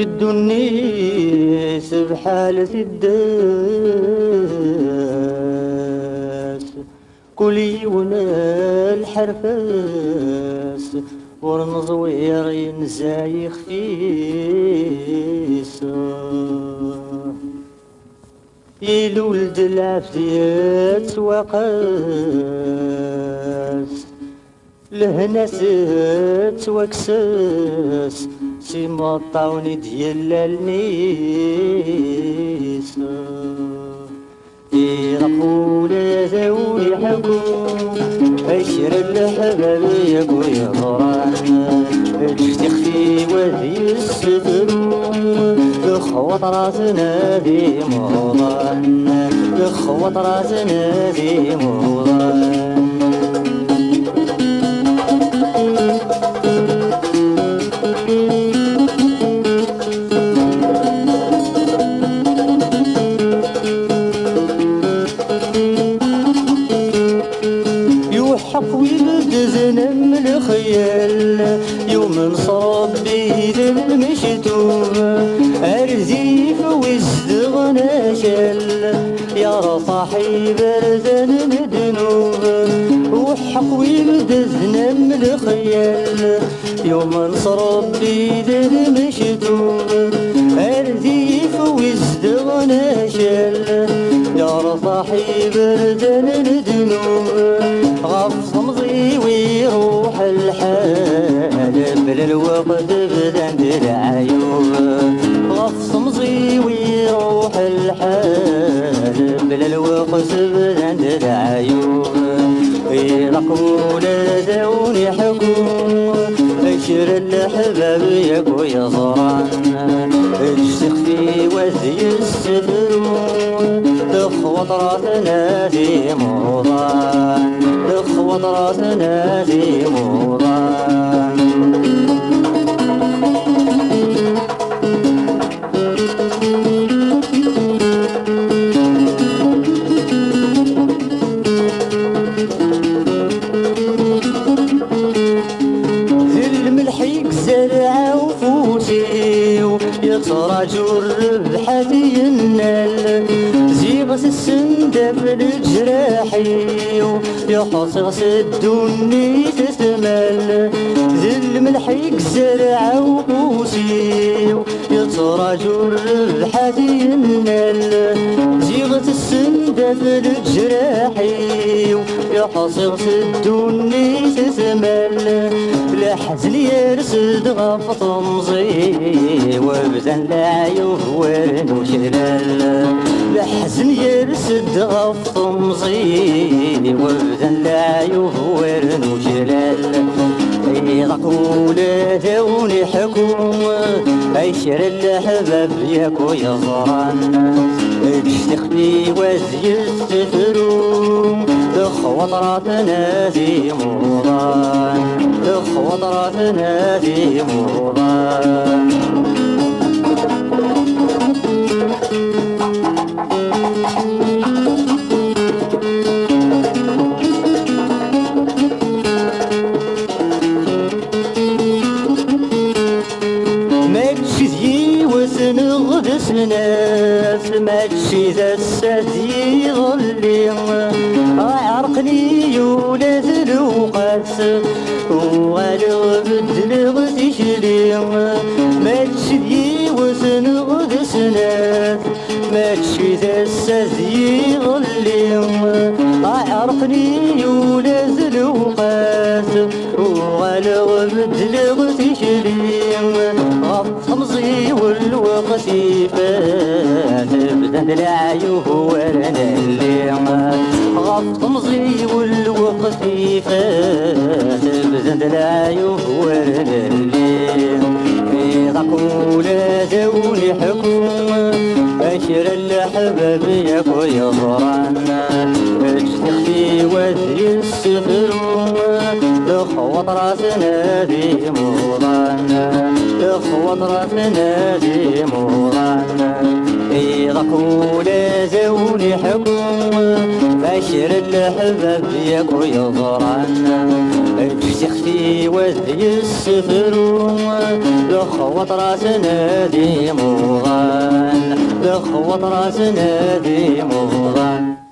الدنيس بحالة الداس كلي ونا الحرفاس ورنزوير ينزايخ فيسا يلولد العافيات وقاس لهناسات وكساس سيما الطاوني ديال النيسا يرقوا لازاولي حكم أشر الحباب يقو يضران تختخفي وذي السفرون يخوط راسنا ذي موضان يخوط راسنا ذي موضان حقوي بدزنم الخيال يوم نصاب بيد المشتوم أرزيف وازدغنا شل يا صاحي برزن مدنوب وحقوي بدزنم الخيال يوم نصاب بيد المشتوم أرزيف وازدغنا شل يا صاحي برزن مدنوب غف صمزي ويروح الحال بلا الوقت بدند العيوب غف صمزي ويروح الحال بلا الوقت بدند العيوب يرقبوا لازاوني حكوم أشر الحباب يكو يزران اجتخفي وذي السفرون تخوط راسنا ذي موضان تخوط راسنا ذي موضان ذي الملحيق زرع وفوسي يقصر جر بحدي النال زيغس السندف لجراحي يحصغ الدني تثمل ذي الملحيق زرع وقوسي يقصر جر بحدي النال زيغس السندف لجراحي يحصغ الدني تثمل لحزن يرسد غف طمزي وابزن لعيوه ورن وشلال لحزن يرسد غف طمزي وابزن لعيوه ورن وشلال يضقوا لذوني حكوم أيشر الحباب يكو يزران اجتخفي وزي السفروم تخوط راسنا ذي موضان تخوط راسنا ذي موضان ماتشي ذي وسنغد سناس ماتشي ذا السادي ظلي عرقني ولاد الوقاس وغالغ بدلغ تشلي ماتشي ذي وسنغد سناس ماتشي ذا السادي ظلي عرقني ولاد الوقاس وغالغ بدلغ تشلي غف خمزي والوقت فات بدن العيوب ورنا الليل غف خمزي والوقت فات بدن العيوب ورنا الليل ضاقوا لازوني حكوم أشر الحباب يكو يزران اجتخفي وذي السفرون تخوط راسنا ذي موضان وطرفنا ذي موضان إذا كولا زوني حكم بشر الحباب ياكو يضران تختي وذي السفر لخوط راسنا ذي موضان لخوط راسنا ذي موضان